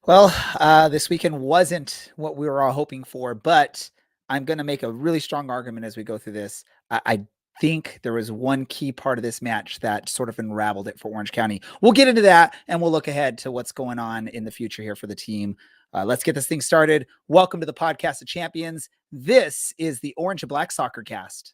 Well, this weekend wasn't what we were all hoping for, but I'm going to make a really strong argument as we go through this. I think there was one key part of this match that sort of unraveled it for Orange County. We'll get into that and we'll look ahead to what's going on in the future here for the team. Let's get this thing started. Welcome to the Podcast of Champions. This is the Orange and Black Soccer Cast.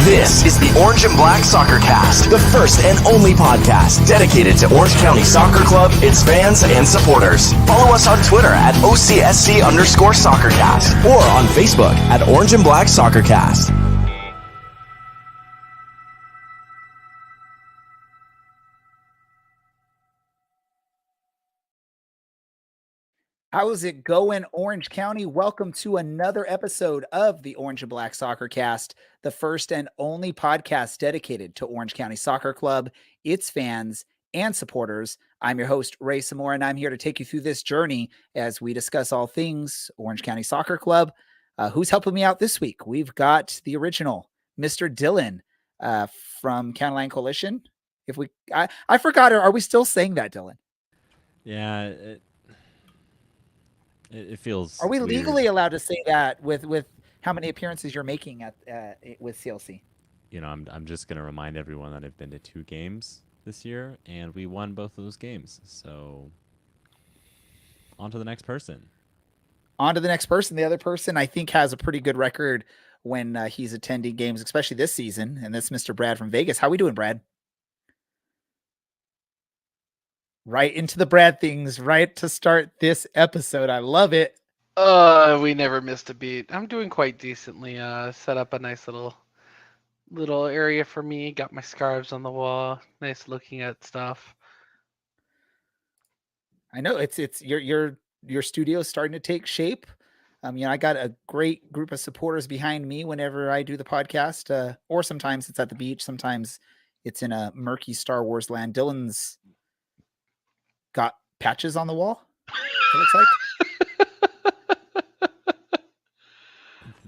This is the Orange and Black Soccer Cast, the first and only podcast dedicated to Orange County Soccer Club, its fans, and supporters. Follow us on Twitter at OCSC_SoccerCast or on Facebook at Orange and Black Soccer Cast. How's it going, Orange County? Welcome to another episode of the Orange and Black Soccer Cast, the first and only podcast dedicated to Orange County Soccer Club, its fans, and supporters. I'm your host, Ray Samora, and I'm here to take you through this journey as we discuss all things Orange County Soccer Club. Who's helping me out this week? We've got the original, Mr. Dylan from County Line Coalition. I forgot, are we still saying that, Dylan? Yeah, it feels. Are we weird. legally allowed to say that with how many appearances you're making at with CLC? You know, I'm just gonna remind everyone that I've been to 2 games this year, and we won both of those games. So, on to the next person. On to the next person. The other person I think has a pretty good record when he's attending games, especially this season. And that's Mr. Brad from Vegas. How we doing, Brad? Right into the Brad things, right to start this episode. I love it. We never missed a beat. I'm doing quite decently. Set up a nice little area for me. Got my scarves on the wall. Nice looking at stuff. I know it's your studio is starting to take shape. I got a great group of supporters behind me whenever I do the podcast, or sometimes it's at the beach. Sometimes it's in a murky Star Wars land. Dylan's got patches on the wall, it looks like.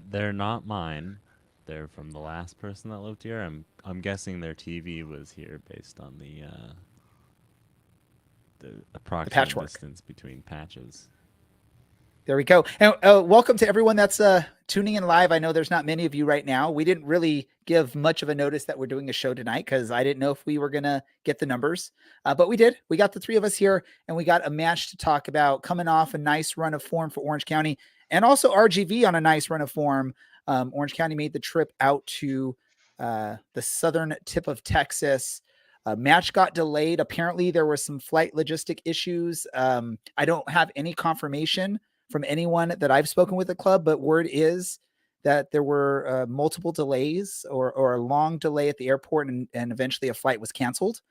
They're not mine. They're from the last person that lived here. I'm guessing their TV was here based on the approximate distance between patches. There we go. And welcome to everyone that's tuning in live. I know there's not many of you right now. We didn't really give much of a notice that we're doing a show tonight because I didn't know if we were going to get the numbers. But we did. We got the 3 of us here, and we got a match to talk about coming off a nice run of form for Orange County and also RGV on a nice run of form. Orange County made the trip out to the southern tip of Texas. Match got delayed. Apparently, there were some flight logistic issues. I don't have any confirmation from anyone that I've spoken with the club, but word is that there were multiple delays or a long delay at the airport, and eventually a flight was canceled.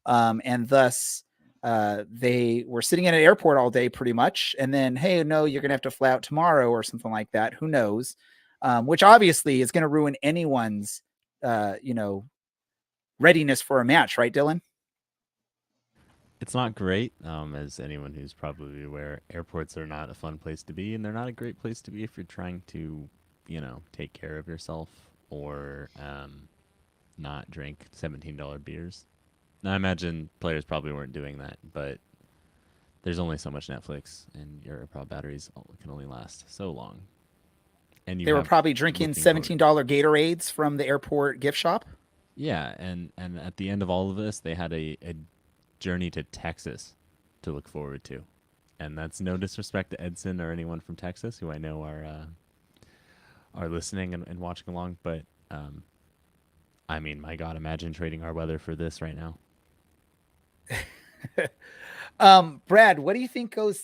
And thus they were sitting in an airport all day pretty much. And then, hey, no, you're going to have to fly out tomorrow or something like that. Who knows? Which obviously is going to ruin anyone's, readiness for a match. Right, Dylan? It's not great, as anyone who's probably aware. Airports are not a fun place to be, and they're not a great place to be if you're trying to, take care of yourself or not drink $17 beers. Now, I imagine players probably weren't doing that, but there's only so much Netflix, and your AirPod batteries can only last so long. And they were probably drinking $17 Gatorades from the airport gift shop. Yeah, and at the end of all of this, they had a journey to Texas to look forward to, and that's no disrespect to Edson or anyone from Texas who I know are listening and watching along, but I mean, my God, imagine trading our weather for this right now. Brad, what do you think goes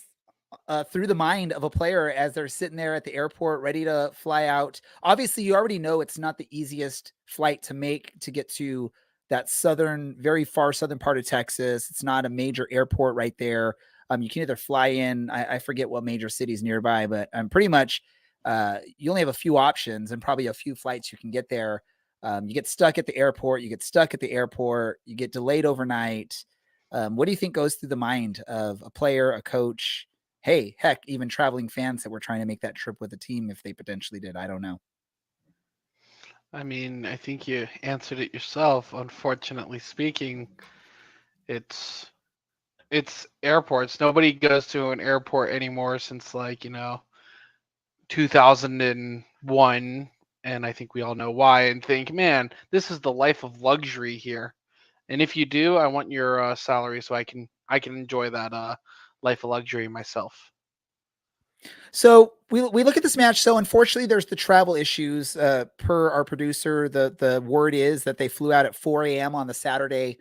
through the mind of a player as they're sitting there at the airport ready to fly out? Obviously, you already know it's not the easiest flight to make to get to that very far southern part of Texas. It's not a major airport right there. You can either fly in, I forget what major cities nearby, but pretty much you only have a few options and probably a few flights you can get there. You get stuck at the airport, you get delayed overnight. What do you think goes through the mind of a player, a coach, hey, heck, even traveling fans that were trying to make that trip with the team if they potentially did. I don't know. I mean, I think you answered it yourself. Unfortunately speaking, it's it's airports. Nobody goes to an airport anymore since 2001, and I think we all know why. And think, man, this is the life of luxury here. And if you do, I want your salary so I can enjoy that life of luxury myself. So we look at this match. So unfortunately, there's the travel issues. Per our producer, the word is that they flew out at 4 a.m. on the Saturday.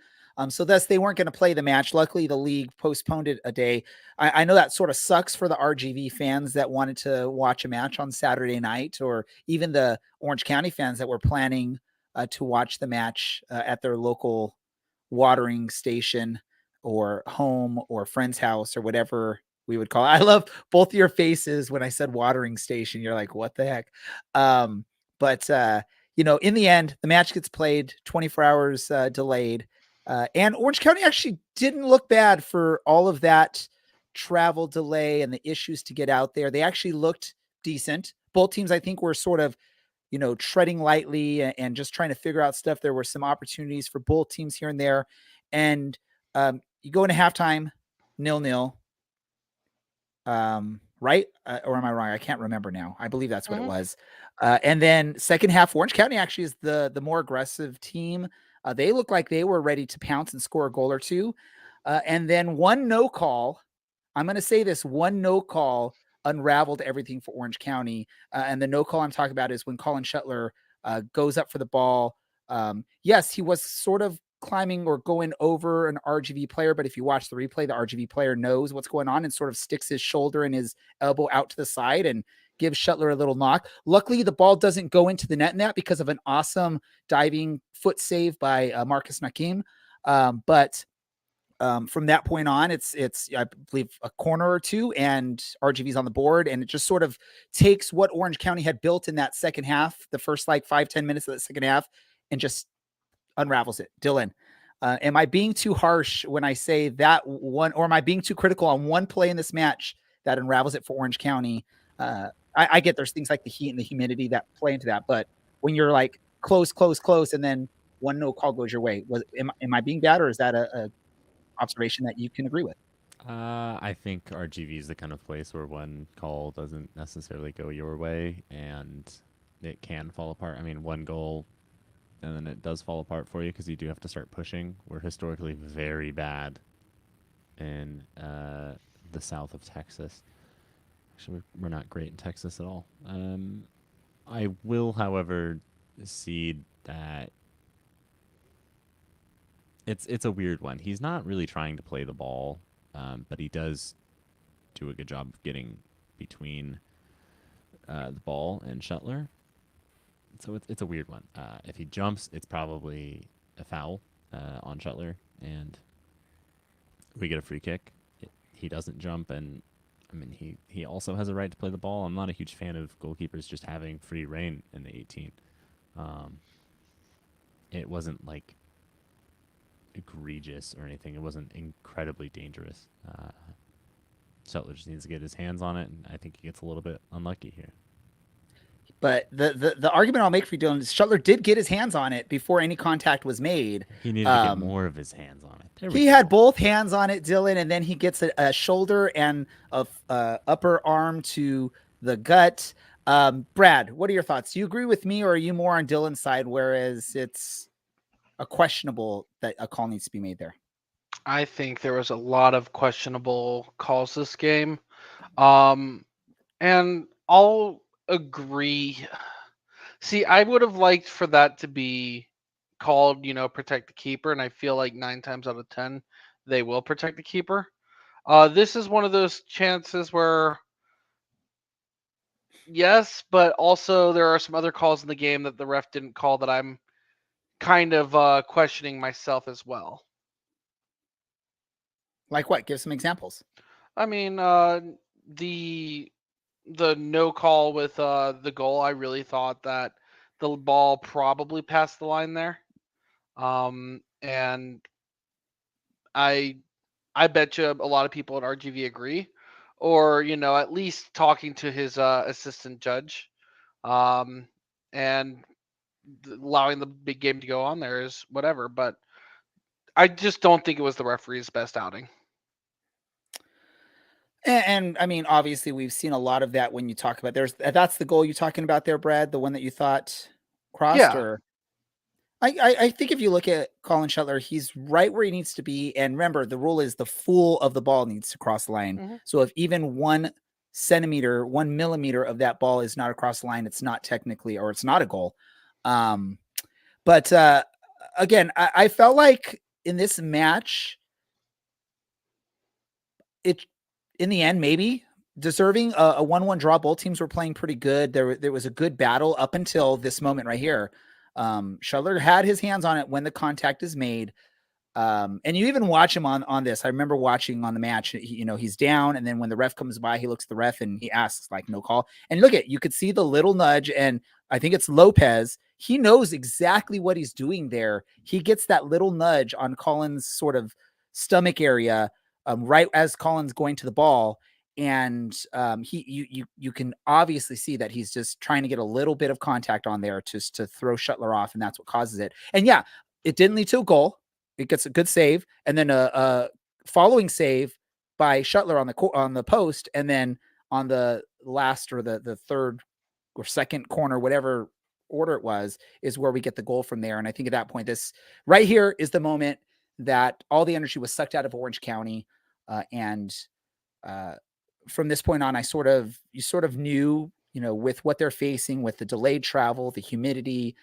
So thus they weren't going to play the match. Luckily, the league postponed it a day. I know that sort of sucks for the RGV fans that wanted to watch a match on Saturday night, or even the Orange County fans that were planning to watch the match at their local watering station or home or friend's house or whatever we would call it. I love both your faces when I said watering station. You're like, what the heck? But in the end, the match gets played 24 hours delayed. And Orange County actually didn't look bad for all of that travel delay and the issues to get out there. They actually looked decent. Both teams, I think, were sort of, treading lightly and just trying to figure out stuff. There were some opportunities for both teams here and there. And you go into halftime, 0-0. Right? Or am I wrong? I can't remember now. I believe that's what it was. And then second half, Orange County actually is the more aggressive team. They look like they were ready to pounce and score a goal or two. And then one no call. I'm going to say this, one no call unraveled everything for Orange County. And the no call I'm talking about is when Colin Shuttler goes up for the ball. Yes, he was sort of climbing or going over an RGV player, but if you watch the replay, the RGV player knows what's going on and sort of sticks his shoulder and his elbow out to the side and gives Shuttler a little knock. Luckily, the ball doesn't go into the net in that because of an awesome diving foot save by Marcus Nakim. But from that point on, it's I believe a corner or two, and RGV's on the board, and it just sort of takes what Orange County had built in that second half, the first 5-10 minutes of the second half, and just unravels it. Dylan, am I being too harsh when I say that one, or am I being too critical on one play in this match that unravels it for Orange County? I get there's things like the heat and the humidity that play into that, but when you're like close, and then one no call goes your way, am I being bad, or is that a observation that you can agree with? I think RGV is the kind of place where one call doesn't necessarily go your way, and it can fall apart. I mean, one goal, and then it does fall apart for you because you do have to start pushing. We're historically very bad in the south of Texas. Actually, we're not great in Texas at all. I will, however, cede that it's a weird one. He's not really trying to play the ball, but he does do a good job of getting between the ball and Shuttler. So it's a weird one. If he jumps, it's probably a foul on Shuttler, and we get a free kick. He doesn't jump, and I mean he also has a right to play the ball. I'm not a huge fan of goalkeepers just having free reign in the 18. It wasn't like egregious or anything. It wasn't incredibly dangerous. Shuttler just needs to get his hands on it, and I think he gets a little bit unlucky here. But the argument I'll make for you, Dylan, is Shuttler did get his hands on it before any contact was made. He needed to get more of his hands on it. He had both hands on it, Dylan, and then he gets a shoulder and a upper arm to the gut. Brad, what are your thoughts? Do you agree with me, or are you more on Dylan's side, whereas it's a questionable that a call needs to be made there? I think there was a lot of questionable calls this game. And I'll agree. See, I would have liked for that to be called, protect the keeper, and I feel like 9 times out of 10 they will protect the keeper. This is one of those chances where yes, but also there are some other calls in the game that the ref didn't call that I'm kind of questioning myself as well. Like what? Give some examples. I mean, the no call with the goal, I really thought that the ball probably passed the line there. And I bet you a lot of people at RGV agree. or at least talking to his assistant judge, and allowing the big game to go on there is whatever. But I just don't think it was the referee's best outing. And I mean, obviously, we've seen a lot of that when you talk about that's the goal you're talking about there, Brad, the one that you thought crossed, Yeah. or I think if you look at Colin Shuttler, he's right where he needs to be. And remember, the rule is the full of the ball needs to cross the line. Mhm. So if even 1 centimeter, 1 millimeter of that ball is not across the line, it's not technically, or it's not a goal. But again, I felt like in this match, it in the end maybe deserving a 1-1 draw. Both teams were playing pretty good. There was a good battle up until this moment right here. Shuttler had his hands on it when the contact is made. And you even watch him on this. I remember watching on the match, he's down. And then when the ref comes by, he looks at the ref and he asks like, no call. And look you could see the little nudge. And I think it's Lopez. He knows exactly what he's doing there. He gets that little nudge on Colin's sort of stomach area, right as Colin's going to the ball. And you can obviously see that he's just trying to get a little bit of contact on there to throw Shuttler off. And that's what causes it. And yeah, it didn't lead to a goal. It gets a good save, and then a following save by Shuttler on the post, and then on the last or the third or second corner, whatever order it was, is where we get the goal from there. And I think at that point, this right here is the moment that all the energy was sucked out of Orange County, and from this point on, you sort of knew, with what they're facing, with the delayed travel, the humidity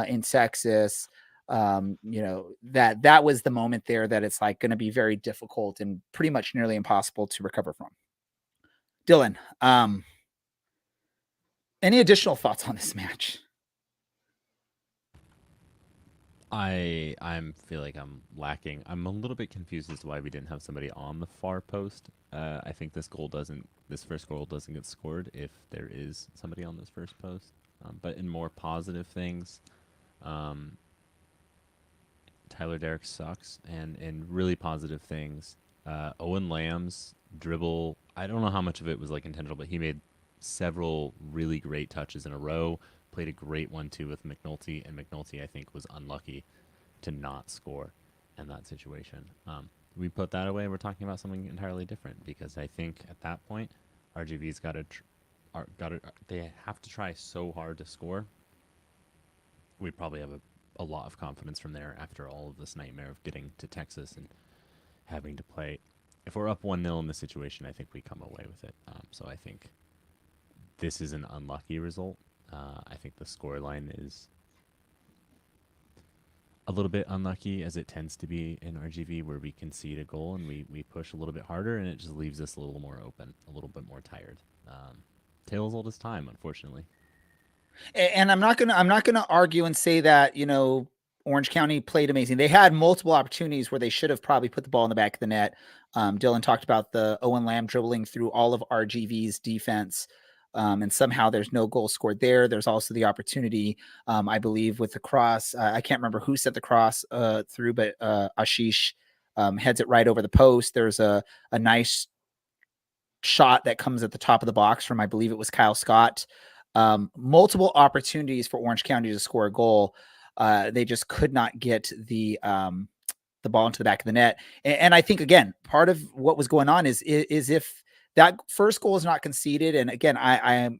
in Texas. That was the moment there that it's like going to be very difficult and pretty much nearly impossible to recover from. Dylan, any additional thoughts on this match? I feel like I'm lacking. I'm a little bit confused as to why we didn't have somebody on the far post. I think this first goal doesn't get scored if there is somebody on this first post. But in more positive things, Tyler Derrick sucks, and in really positive things, Owen Lamb's dribble, I don't know how much of it was like intentional, but he made several really great touches in a row, played a great 1-2 with McNulty, and McNulty, I think, was unlucky to not score in that situation. We put that away, we're talking about something entirely different, because I think at that point, RGV's they have to try so hard to score. We probably have a lot of confidence from there after all of this nightmare of getting to Texas and having to play. If we're up 1-0 in this situation, I think we come away with it. So I think this is an unlucky result. I think the scoreline is a little bit unlucky, as it tends to be in RGV, where we concede a goal and we push a little bit harder, and it just leaves us a little more open, a little bit more tired. Tale as old as time, unfortunately. And I'm not gonna argue and say that Orange County played amazing. They had multiple opportunities where they should have probably put the ball in the back of the net. Dylan talked about the Owen Lamb dribbling through all of RGV's defense, and somehow there's no goal scored there. There's also the opportunity, I believe, with the cross. I can't remember who set the cross through, but Ashish heads it right over the post. There's a nice shot that comes at the top of the box from, I believe it was Kyle Scott. Multiple opportunities for Orange County to score a goal. They just could not get the ball into the back of the net. And I think, again, part of what was going on is if that first goal is not conceded, and again, I'm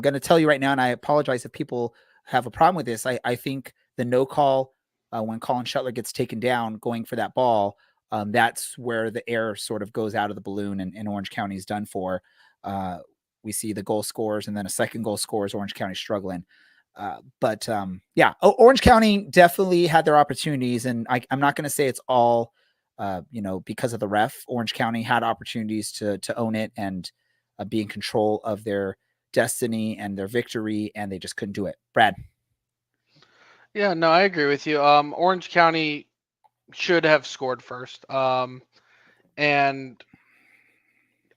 going to tell you right now, and I apologize if people have a problem with this. I think the no call when Colin Shuttler gets taken down going for that ball, that's where the air sort of goes out of the balloon, and Orange County is done for. We see the goal scores, and then a second goal scores. Orange County struggling. But Orange County definitely had their opportunities, and I'm not going to say it's all, because of the ref. Orange County had opportunities to own it and be in control of their destiny and their victory, and they just couldn't do it. Brad. Yeah, no, I agree with you. Orange County should have scored first. And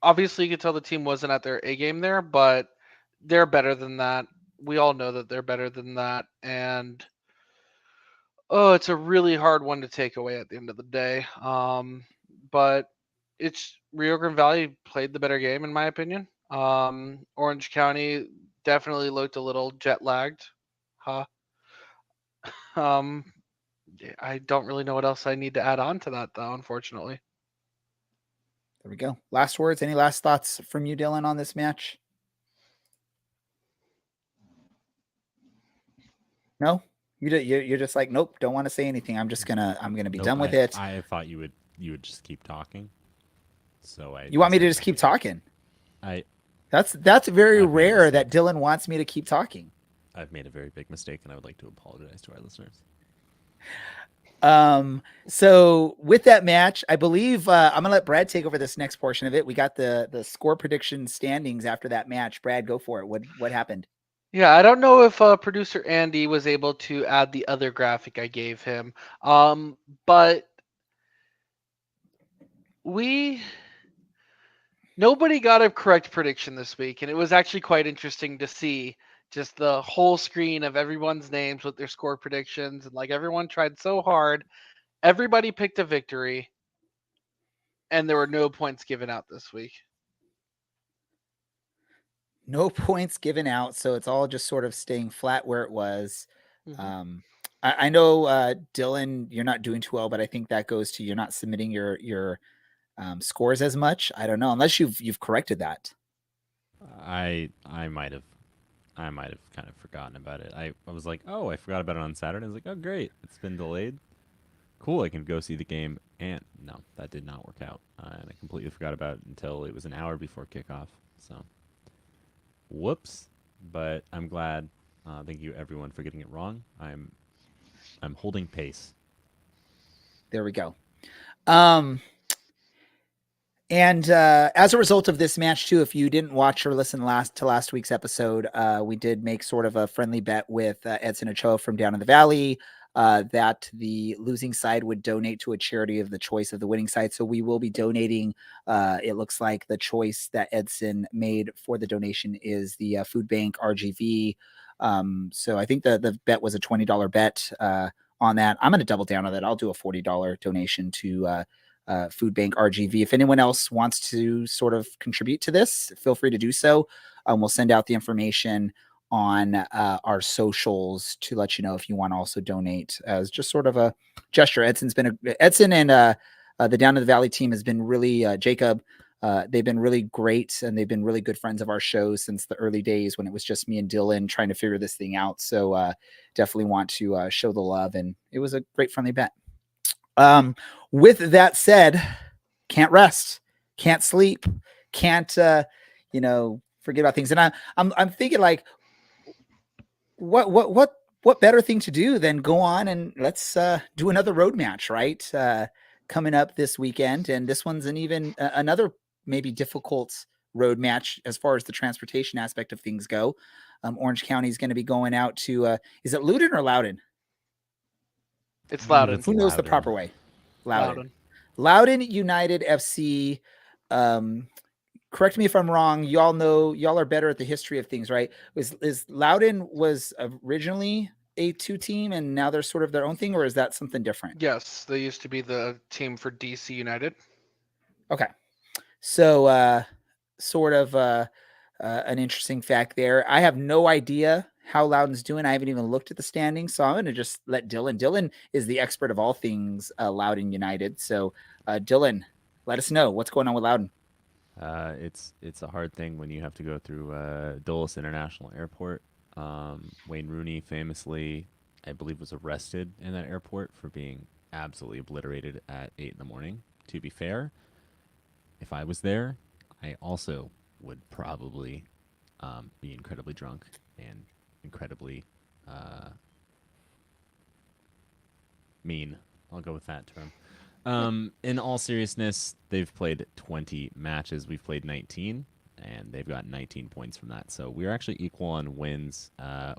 obviously you could tell the team wasn't at their A game there, but they're better than that. We all know that they're better than that. And it's a really hard one to take away at the end of the day. But it's Rio Grande Valley played the better game in my opinion. Orange County definitely looked a little jet lagged. Huh. Um, I don't really know what else I need to add on to that though, unfortunately. There we go. Last words. Any last thoughts from you, Dylan, on this match? No, you're just like, nope, don't want to say anything. I'm gonna be Nope, done with it. I thought you would just keep talking. So You want me to said just keep nothing. talking? I That's very I've made a rare that mistake. Dylan wants me to keep talking. I've made a very big mistake, and I would like to apologize to our listeners. So with that match, I believe I'm gonna let Brad take over this next portion of it. We got the score prediction standings after that match. Brad, go for it. What happened? Yeah, I don't know if producer Andy was able to add the other graphic I gave him. But we nobody got a correct prediction this week, and it was actually quite interesting to see just the whole screen of everyone's names with their score predictions, and like everyone tried so hard. Everybody picked a victory, and there were no points given out this week. No points given out, so it's all just sort of staying flat where it was. I know Dylan, you're not doing too well, but I think that goes to you're not submitting your scores as much. I don't know, unless you've corrected that. I might have kind of forgotten about it. I was like, oh, I forgot about it on Saturday. I was like, oh, great, it's been delayed. Cool, I can go see the game. And no, that did not work out. And I completely forgot about it until it was an hour before kickoff. So, whoops. But I'm glad. Thank you everyone for getting it wrong. I'm holding pace. There we go. And as a result of this match too, if you didn't watch or listen to last week's episode, we did make sort of a friendly bet with Edson Ochoa from down in the valley that the losing side would donate to a charity of the choice of the winning side. So we will be donating. It looks like the choice that Edson made for the donation is the Food Bank RGV. So I think the bet was a $20 bet on that. I'm going to double down on that. I'll do a $40 donation to Food Bank RGV. If anyone else wants to sort of contribute to this, feel free to do so. We'll send out the information on our socials to let you know if you want to also donate as just sort of a gesture. Edson and the Down to the Valley team has been really Jacob. They've been really great, and they've been really good friends of our show since the early days when it was just me and Dylan trying to figure this thing out. So definitely want to show the love, and it was a great friendly bet. With that said, can't rest, can't sleep, can't forget about things. And I'm thinking like, what better thing to do than go on and let's do another road match, right? Coming up this weekend, and this one's another maybe difficult road match as far as the transportation aspect of things go. Orange County is going to be going out to is it Loudon or Loudon? It's Loudon. Who knows the proper way? Loudon. Loudon United FC. Correct me if I'm wrong. Y'all are better at the history of things, right? Is Loudon was originally a 2 team and now they're sort of their own thing, or is that something different? Yes, they used to be the team for DC United. Okay. So sort of an interesting fact there. I have no idea how Loudon's doing. I haven't even looked at the standings, so I'm going to just let Dylan. Dylan is the expert of all things Loudon United. So Dylan, let us know what's going on with Loudon. It's a hard thing when you have to go through Dulles International Airport. Wayne Rooney famously, I believe, was arrested in that airport for being absolutely obliterated at 8 in the morning. To be fair, if I was there, I also would probably be incredibly drunk and incredibly mean. I'll go with that term. In all seriousness, they've played 20 matches. We've played 19, and they've got 19 points from that. So we're actually equal on wins,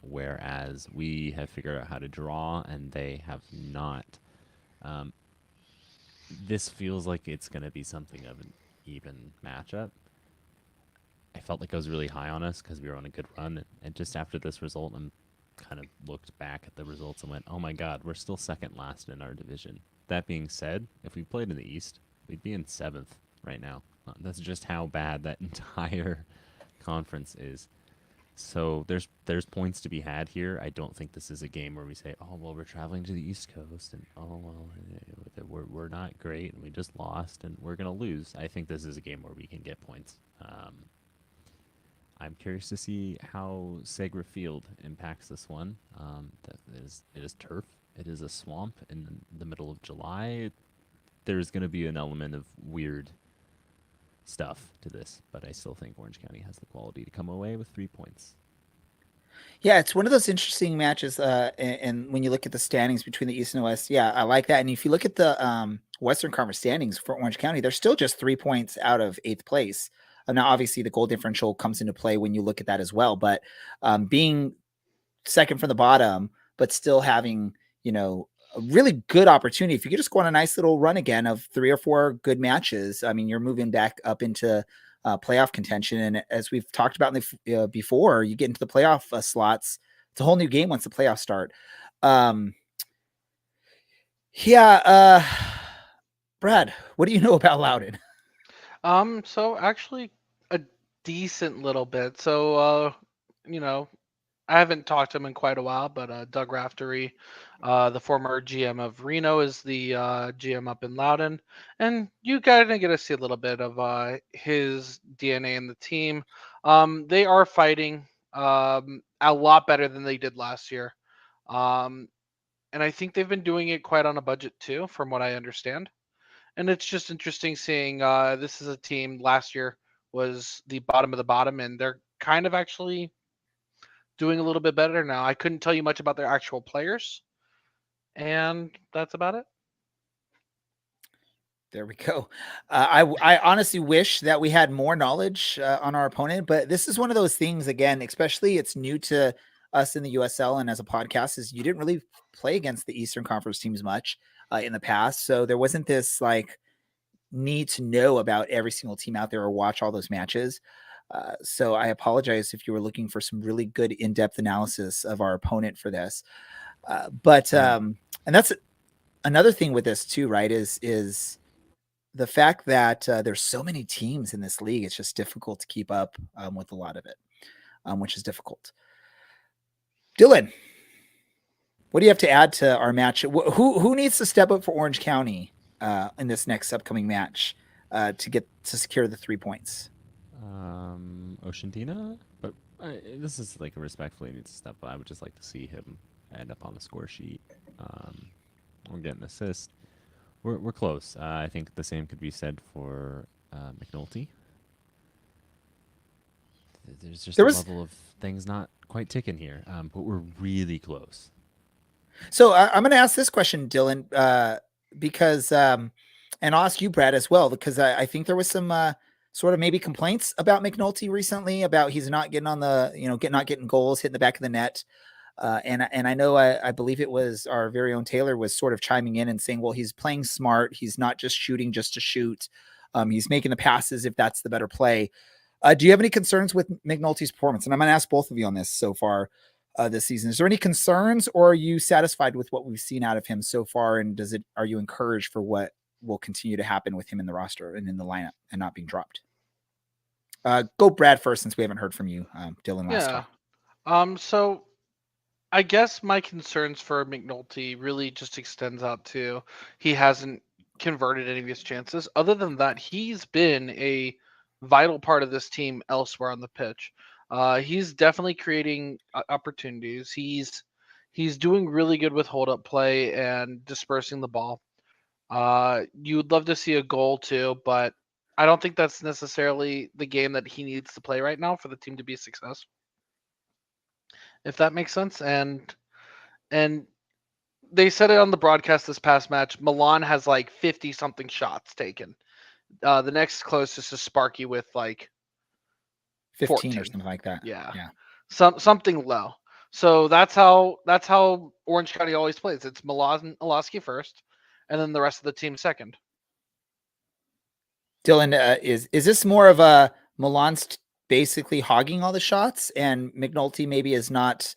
whereas we have figured out how to draw, and they have not. This feels like it's going to be something of an even matchup. I felt like I was really high on us because we were on a good run, and just after this result, I'm kind of looked back at the results and went, oh my god, we're still second last in our division. That being said, if we played in the East, we'd be in 7th right now. That's just how bad that entire conference is. So there's points to be had here. I don't think this is a game where we say, oh well, we're traveling to the East Coast, and oh well, we're not great, and we just lost, and we're gonna lose. I think this is a game where we can get points. I'm curious to see how Segra Field impacts this one. It is turf. It is a swamp in the middle of July. There's going to be an element of weird stuff to this, but I still think Orange County has the quality to come away with 3 points. Yeah, it's one of those interesting matches. And when you look at the standings between the East and the West, yeah, I like that. And if you look at the Western Conference standings for Orange County, they're still just 3 points out of 8th place. Now, obviously, the goal differential comes into play when you look at that as well. But being second from the bottom, but still having, a really good opportunity. If you could just go on a nice little run again of 3 or 4 good matches, I mean, you're moving back up into playoff contention. And as we've talked about before, you get into the playoff slots. It's a whole new game once the playoffs start. Brad, what do you know about Loudon? So actually a decent little bit. So, I haven't talked to him in quite a while, but Doug Raftery, the former GM of Reno, is the GM up in Loudon, and you kind of get to see a little bit of his DNA in the team. They are fighting a lot better than they did last year, and I think they've been doing it quite on a budget too, from what I understand. And it's just interesting seeing this is a team last year was the bottom of the bottom, and they're kind of actually doing a little bit better now. I couldn't tell you much about their actual players, and that's about it. There we go. I honestly wish that we had more knowledge on our opponent, but this is one of those things, again, especially it's new to us in the USL and as a podcast, is you didn't really play against the Eastern Conference teams much in the past. So there wasn't this like need to know about every single team out there or watch all those matches. So I apologize if you were looking for some really good in-depth analysis of our opponent for this. And that's another thing with this too, right? Is the fact that there's so many teams in this league. It's just difficult to keep up with a lot of it, which is difficult. Dylan, what do you have to add to our match? Who needs to step up for Orange County in this next upcoming match to secure the 3 points? Oceantina, but this is like a respectfully needs to step up. I would just like to see him end up on the score sheet or get an assist. We're close. I think the same could be said for McNulty. There's just a level of things not quite ticking here, but we're really close. So I'm going to ask this question, Dylan, because, and I'll ask you, Brad, as well, because I think there was some sort of maybe complaints about McNulty recently about he's not getting on the, not getting goals, hitting the back of the net. And I know, I believe it was our very own Taylor was sort of chiming in and saying, well, he's playing smart. He's not just shooting just to shoot. He's making the passes if that's the better play. Do you have any concerns with McNulty's performance? And I'm going to ask both of you on this so far this season. Is there any concerns, or are you satisfied with what we've seen out of him so far? And are you encouraged for what will continue to happen with him in the roster and in the lineup and not being dropped? Go Brad first, since we haven't heard from you, Dylan, last time. So I guess my concerns for McNulty really just extends out to he hasn't converted any of his chances. Other than that, he's been a vital part of this team elsewhere on the pitch. He's definitely creating opportunities. He's doing really good with hold up play and dispersing the ball. You would love to see a goal too, but I don't think that's necessarily the game that he needs to play right now for the team to be a success. If that makes sense. And they said it on the broadcast this past match. Milan has like 50 something shots taken. The next closest is Sparky with like 15 14. or something like that. Yeah. Yeah. Something low. So that's how Orange County always plays. It's Milan Olaski first, and then the rest of the team second. Dylan, is this more of a Milan's basically hogging all the shots, and McNulty maybe is not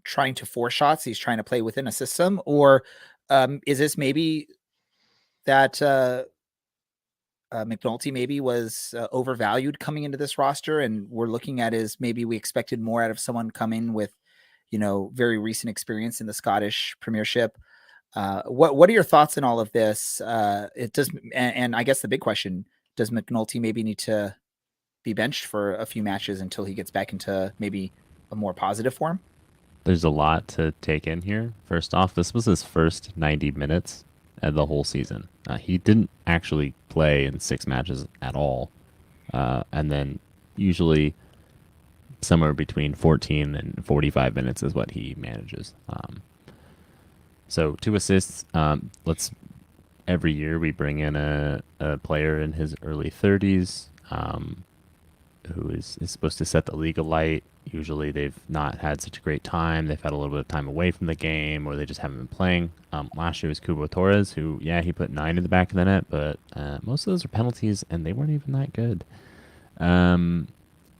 trying to force shots? He's trying to play within a system, or is this maybe that McNulty maybe was overvalued coming into this roster, and we're looking at is maybe we expected more out of someone coming with, very recent experience in the Scottish Premiership. What are your thoughts on all of this? It does, and I guess the big question: does McNulty maybe need to be benched for a few matches until he gets back into maybe a more positive form? There's a lot to take in here. First off, this was his first 90 minutes of the whole season. He didn't actually play in 6 matches at all. And then usually somewhere between 14 and 45 minutes is what he manages. So 2 assists. Every year we bring in a player in his early 30s who is supposed to set the league alight. Usually they've not had such a great time. They've had a little bit of time away from the game, or they just haven't been playing. Last year was Kubo Torres, who, he put 9 in the back of the net, but most of those are penalties, and they weren't even that good.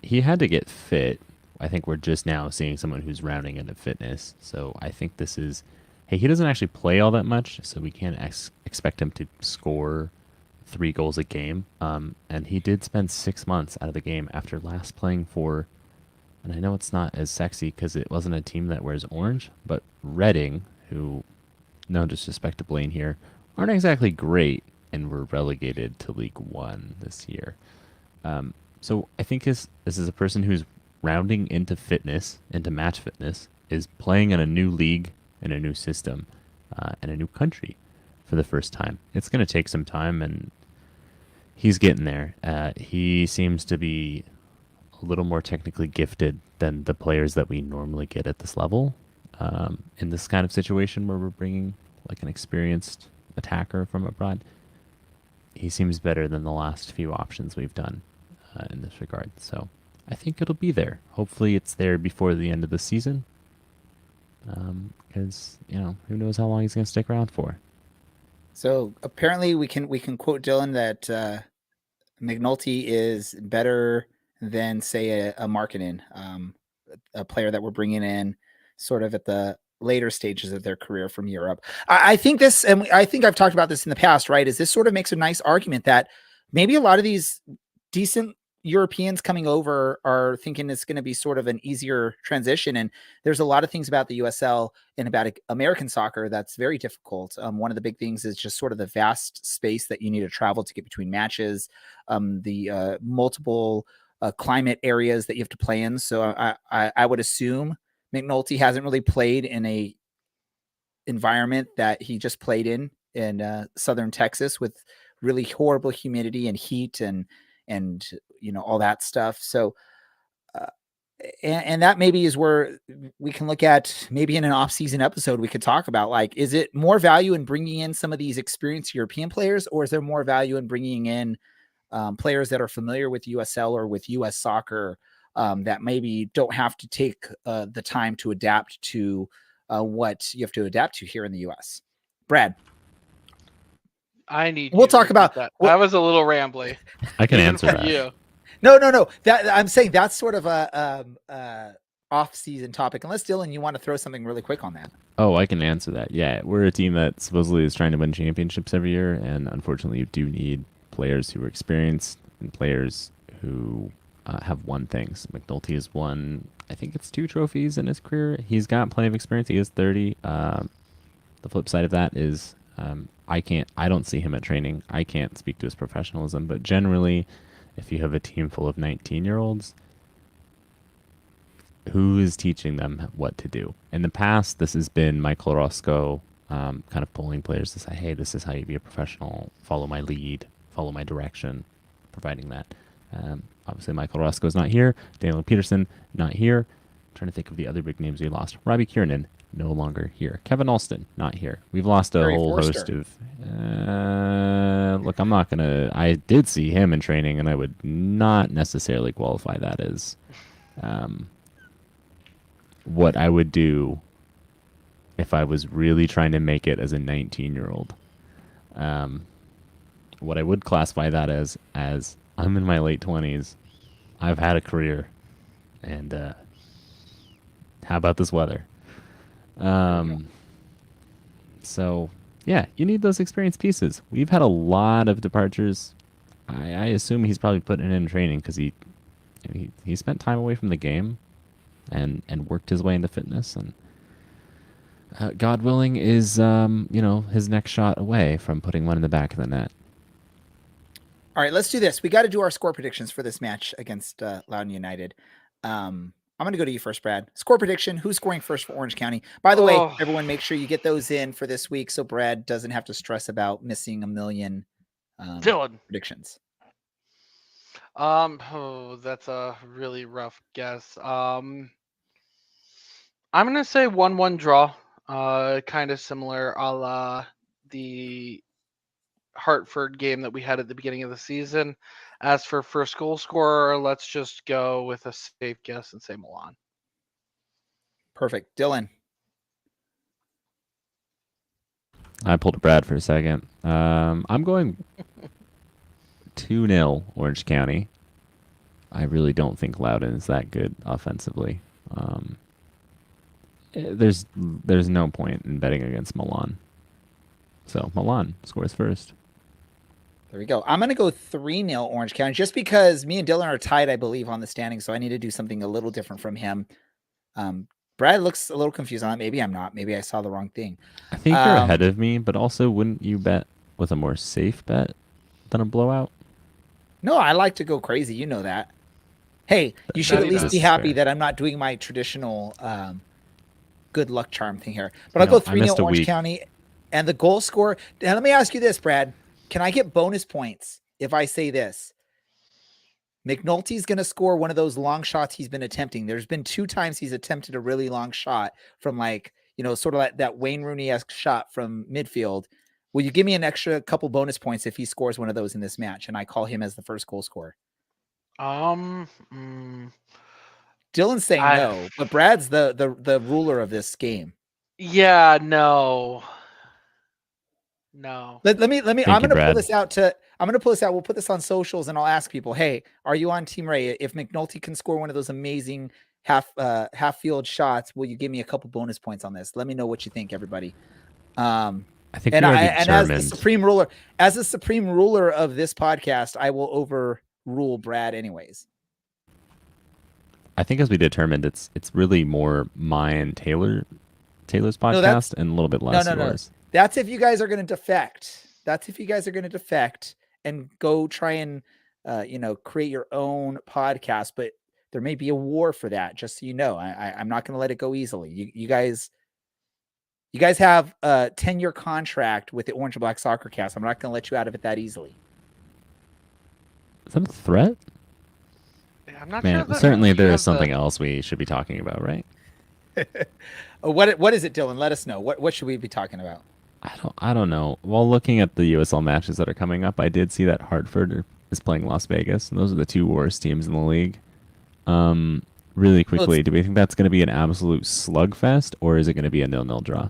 He had to get fit. I think we're just now seeing someone who's rounding into fitness. So I think this is, he doesn't actually play all that much, so we can't expect him to score 3 goals a game. And he did spend 6 months out of the game after last playing for, and I know it's not as sexy because it wasn't a team that wears orange, but Reading, who, no disrespect to Blaine here, aren't exactly great and were relegated to League One this year. So I think this is a person who's rounding into fitness, into match fitness, is playing in a new league, in a new system, in a new country for the first time. It's going to take some time, and he's getting there. He seems to be a little more technically gifted than the players that we normally get at this level. In this kind of situation where we're bringing like an experienced attacker from abroad, he seems better than the last few options we've done in this regard. So I think it'll be there. Hopefully it's there before the end of the season, because who knows how long he's going to stick around for. So apparently we can quote Dylan that McNulty is better than, say, a Markkanen, a player that we're bringing in sort of at the later stages of their career from Europe. I think this, and I think I've talked about this in the past, right, is this sort of makes a nice argument that maybe a lot of these decent Europeans coming over are thinking it's going to be sort of an easier transition. And there's a lot of things about the USL and about American soccer that's very difficult. One of the big things is just sort of the vast space that you need to travel to get between matches, the multiple climate areas that you have to play in. So I would assume McNulty hasn't really played in a environment that he just played in southern Texas with really horrible humidity and heat and all that stuff. So and that maybe is where we can look at, maybe in an off-season episode we could talk about, like, is it more value in bringing in some of these experienced European players, or is there more value in bringing in players that are familiar with USL or with US soccer, that maybe don't have to take the time to adapt to what you have to adapt to here in the US? Brad. We'll talk about that. That was a little rambly. I can answer that. You. No. That I'm saying that's sort of a off-season topic. Unless Dylan, you want to throw something really quick on that. Oh, I can answer that. Yeah, we're a team that supposedly is trying to win championships every year, and unfortunately, you do need players who are experienced and players who have won things. McNulty has won, I think it's 2 trophies in his career. He's got plenty of experience. He is 30. The flip side of that is I don't see him at training. I can't speak to his professionalism, but generally, if you have a team full of 19-year-olds, who is teaching them what to do? In the past, this has been Michael Roscoe kind of pulling players to say, hey, this is how you be a professional, follow my lead, follow my direction, providing that. Obviously, Michael Roscoe is not here. Daniel Peterson, not here. I'm trying to think of the other big names we lost. Robbie Kiernan, no longer here. Kevin Alston, not here. We've lost a whole host of... look, I'm not going to... I did see him in training, and I would not necessarily qualify that as what I would do if I was really trying to make it as a 19-year-old. What I would classify that as I'm in my late 20s. I've had a career. And how about this weather? So, yeah, you need those experienced pieces. We've had a lot of departures. I assume he's probably putting it in training because he spent time away from the game, and worked his way into fitness, and God willing is his next shot away from putting one in the back of the net. All right, let's do this. We got to do our score predictions for this match against Loudoun United. I'm going to go to you first, Brad. Score prediction. Who's scoring first for Orange County? By the way, Oh. everyone, make sure you get those in for this week so Brad doesn't have to stress about missing a million Dylan. predictions. That's a really rough guess. I'm gonna say 1-1 draw. Kind of similar a la the Hartford game that we had at the beginning of the season. As for first goal scorer, let's just go with a safe guess and say Milan. Perfect. Dylan. I pulled a Brad for a second. I'm going 2-0 Orange County. I really don't think Loudoun is that good offensively. There's no point in betting against Milan. So Milan scores first. There we go. I'm going to go 3-0 Orange County just because me and Dylan are tied, I believe, on the standing. So I need to do something a little different from him. Brad looks a little confused on it. Maybe I'm not. Maybe I saw the wrong thing. I think you're ahead of me, but also wouldn't you bet with a more safe bet than a blowout? No, I like to go crazy. You know that. Hey, you should That at least is be happy fair. that I'm not doing my traditional good luck charm thing here. But You I'll go know, I missed 3-0 a Orange week. County. And the goal scorer. Now, let me ask you this, Brad. Can I get bonus points if I say this? McNulty's going to score one of those long shots he's been attempting. There's been 2 times he's attempted a really long shot from sort of like that Wayne Rooney-esque shot from midfield. Will you give me an extra couple bonus points if he scores one of those in this match and I call him as the first goal scorer? Dylan's saying no, but Brad's the ruler of this game. Yeah, no. Let me Thank I'm you, going to pull Brad. this out we'll put this on socials and I'll ask people, hey, are you on Team Ray? If McNulty can score one of those amazing half field shots, will you give me a couple bonus points on this? Let me know what you think, everybody. I think And we are as determined. the supreme ruler of this podcast, I will overrule Brad anyways. I think as we determined, it's really more my and Taylor's podcast that's- and a little bit less no. yours. That's if you guys are going to defect. And go try and create your own podcast, but there may be a war for that, just so you know. I'm not going to let it go easily. You guys have a 10-year contract with the Orange and Black Soccer Cast. I'm not going to let you out of it that easily. Is that a threat? I'm not Man, sure. certainly there is something else we should be talking about, right? What is it, Dylan? Let us know. What should we be talking about? I don't know. While looking at the USL matches that are coming up, I did see that Hartford is playing Las Vegas, and those are the 2 worst teams in the league. Really quickly, do we think that's going to be an absolute slugfest, or is it going to be a 0-0 draw?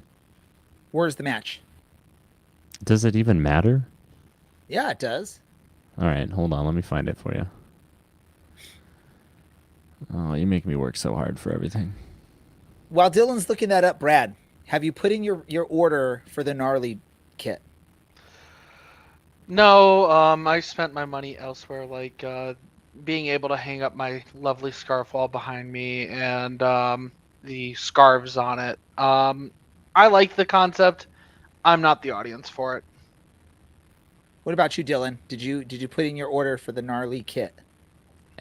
Where's the match? Does it even matter? Yeah, it does. All right, hold on. Let me find it for you. Oh, you make me work so hard for everything. While Dylan's looking that up, Brad, have you put in your order for the gnarly kit? No, I spent my money elsewhere, like being able to hang up my lovely scarf wall behind me and the scarves on it. I like the concept. I'm not the audience for it. What about you, Dylan? Did you put in your order for the gnarly kit?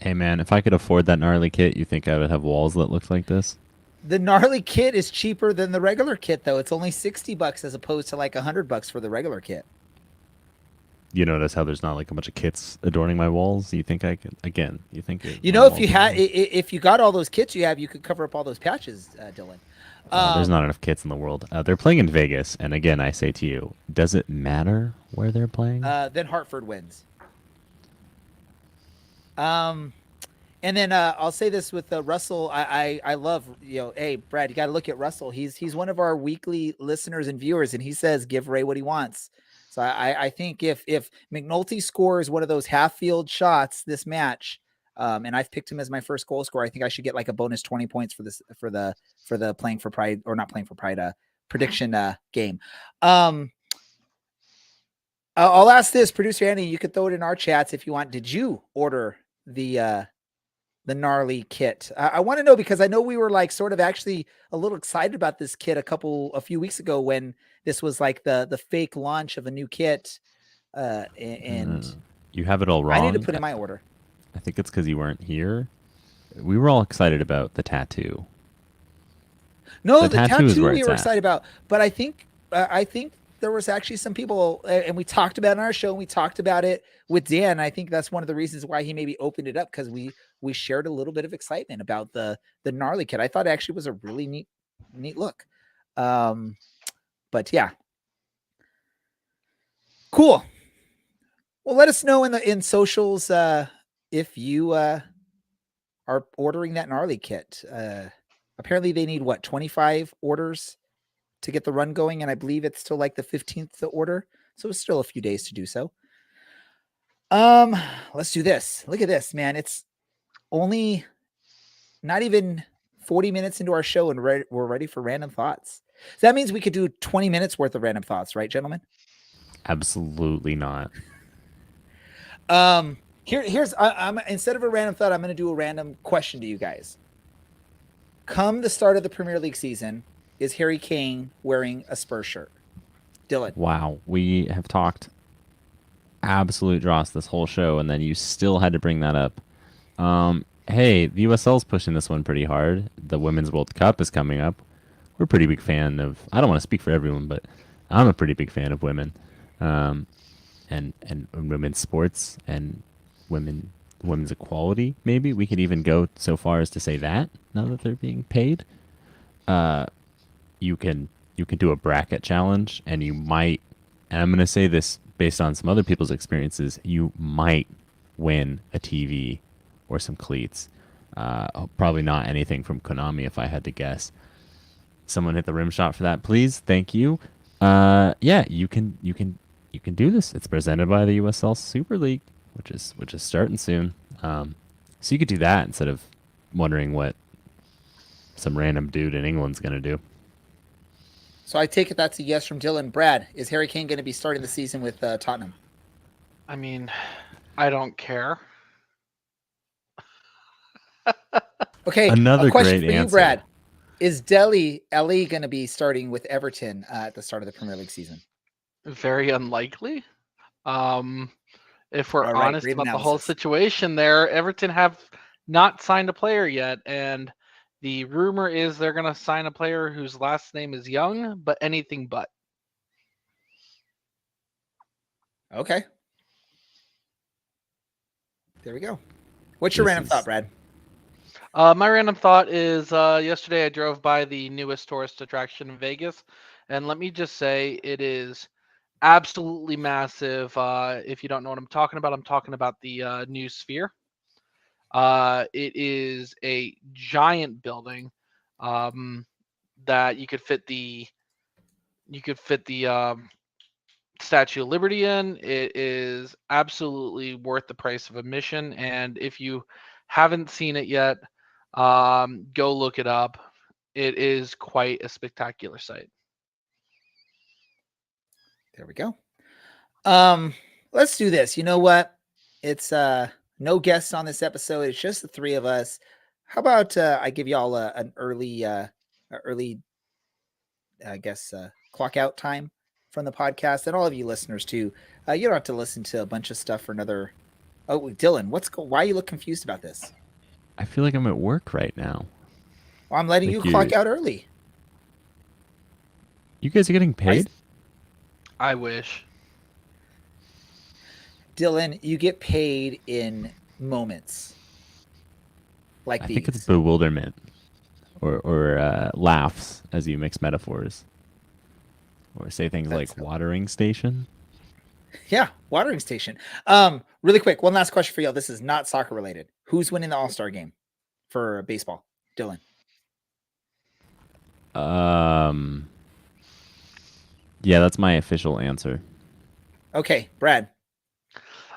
Hey, man, if I could afford that gnarly kit, you think I would have walls that looked like this? The gnarly kit is cheaper than the regular kit, though. It's only $60 as opposed to like $100 for the regular kit. You notice how there's not like a bunch of kits adorning my walls? You think I could? Again, you think it, You know, if you got all those kits you have, you could cover up all those patches, Dylan. There's not enough kits in the world. They're playing in Vegas, and again, I say to you, does it matter where they're playing? Then Hartford wins. And then I'll say this with Russell. I love, hey, Brad, you got to look at Russell. He's one of our weekly listeners and viewers, and he says, give Ray what he wants. So I think if McNulty scores one of those half field shots this match, and I've picked him as my first goal scorer, I think I should get like a bonus 20 points for the playing for pride, or not playing for pride, prediction game. I'll ask this, producer Andy. You could throw it in our chats if you want. Did you order the gnarly kit? I want to know because I know we were like sort of actually a little excited about this kit a few weeks ago when this was like the fake launch of a new kit. And You have it all wrong. I need to put in my order. I think it's because you weren't here. We were all excited about the tattoo. No, The the tattoo is tattoo where we it's were at. excited about, but I think there was actually some people, and we talked about it on our show. And we talked about it with Dan. And I think that's one of the reasons why he maybe opened it up because we shared a little bit of excitement about the gnarly kit. I thought it actually was a really neat look. But yeah, cool. Well, let us know in socials if you are ordering that gnarly kit. Apparently they need 25 orders to get the run going, and I believe it's still like the 15th to order, so it's still a few days to do so. Let's do this. Look at this, man. It's only not even 40 minutes into our show, and we're ready for random thoughts. So that means we could do 20 minutes worth of random thoughts, right, gentlemen? Absolutely not. Here's I'm instead of a random thought, I'm going to do a random question to you guys. Come the start of the Premier League season, is Harry Kane wearing a Spurs shirt? Dylan. Wow, we have talked absolute dross this whole show, and then you still had to bring that up. Hey, the USL's pushing this one pretty hard. The Women's World Cup is coming up. We're a pretty big fan of. I don't want to speak for everyone, but I'm a pretty big fan of women, and women's sports and women's equality. Maybe we could even go so far as to say that now that they're being paid. You can do a bracket challenge, and you might, and I'm going to say this based on some other people's experiences, you might win a TV or some cleats. Probably not anything from Konami if I had to guess. Someone hit the rim shot for that, please. Thank you. Yeah, you can do this. It's presented by the USL Super League, which is starting soon. So you could do that instead of wondering what some random dude in England's going to do. So I take it that's a yes from Dylan. Brad, is Harry Kane going to be starting the season with Tottenham? I mean, I don't care. Okay, Another a question great for answer. you, Brad. Is Dele Alli going to be starting with Everton at the start of the Premier League season? Very unlikely. If we're All right, honest great about the whole analysis. situation there, Everton have not signed a player yet, and the rumor is they're going to sign a player whose last name is Young, but anything but. Okay. There we go. What's your This random is- thought, Brad? My random thought is yesterday I drove by the newest tourist attraction in Vegas, and let me just say it is absolutely massive. If you don't know what I'm talking about the new Sphere. It is a giant building that you could fit the Statue of Liberty in. It is absolutely worth the price of admission, and if you haven't seen it yet, go look it up. It is quite a spectacular sight. There we go. Let's do this. You know what? It's no guests on this episode. It's just the three of us. How about I give y'all an early I guess clock out time from the podcast, and all of you listeners too. You don't have to listen to a bunch of stuff for another. Oh, Dylan, why you look confused about this? I feel like I'm at work right now. Well, I'm letting Thank you clock you. out early. You guys are getting paid? I wish. Dylan, you get paid in moments. Like I these. think it's bewilderment or laughs as you mix metaphors. Or say things That's like watering station. Yeah, watering station. Really quick, one last question for y'all. This is not soccer related. Who's winning the All-Star game for baseball? Dylan. Yeah, that's my official answer. Okay, Brad.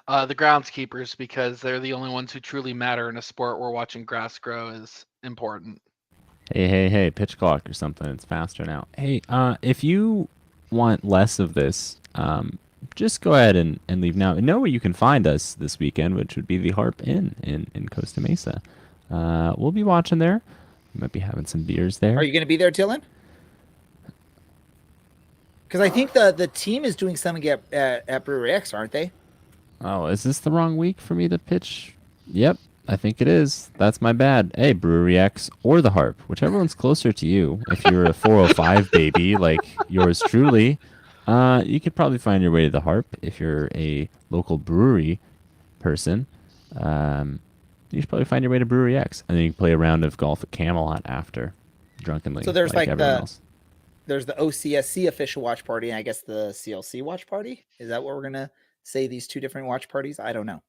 The groundskeepers, because they're the only ones who truly matter in a sport where watching grass grow is important. Hey, pitch clock or something. It's faster now. Hey, if you want less of this, just go ahead and leave now. And know where you can find us this weekend, which would be the Harp Inn in Costa Mesa. We'll be watching there. We might be having some beers there. Are you going to be there, Dylan? Because I think the team is doing something at Brewery X, aren't they? Oh, is this the wrong week for me to pitch? Yep, I think it is. That's my bad. Hey, Brewery X or the Harp, whichever one's closer to you. If you're a 405 baby like yours truly, you could probably find your way to the Harp. If you're a local brewery person, you should probably find your way to Brewery X, and then you can play a round of golf at Camelot after, drunkenly. So there's like everyone else. There's the OCSC official watch party, and I guess the CLC watch party. Is that what we're gonna say? These two different watch parties? I don't know.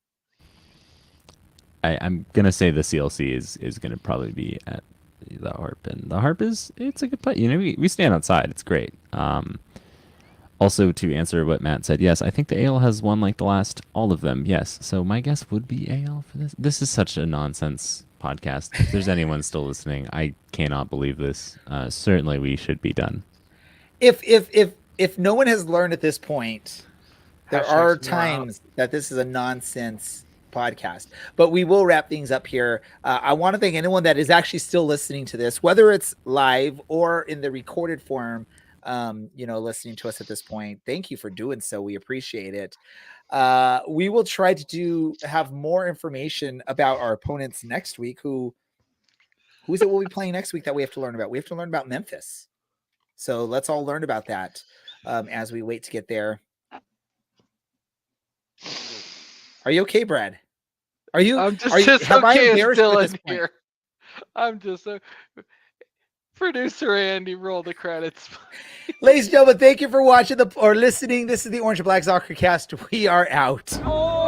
I'm gonna say the CLC is gonna probably be at the Harp, and the Harp it's a good place. You know, we stand outside. It's great. Also, to answer what Matt said, yes, I think the AL has won like the last all of them. Yes, so my guess would be AL for this. This is such a nonsense podcast. If there's anyone still listening, I cannot believe this. Certainly, we should be done. If no one has learned at this point, there are Hashtags tomorrow. times that this is a nonsense podcast, but we will wrap things up here. I want to thank anyone that is actually still listening to this, whether it's live or in the recorded form. Listening to us at this point. Thank you for doing so. We appreciate it. We will try to have more information about our opponents next week. Who's it we'll be playing next week that we have to learn about? We have to learn about Memphis. So let's all learn about that as we wait to get there. Are you okay, Brad? I'm just have I okay as embarrassed you at this Dylan point? here. I'm just producer Andy. Roll the credits. Ladies and gentlemen, thank you for watching or listening. This is the Orange and Black Soccer Cast. We are out. Oh!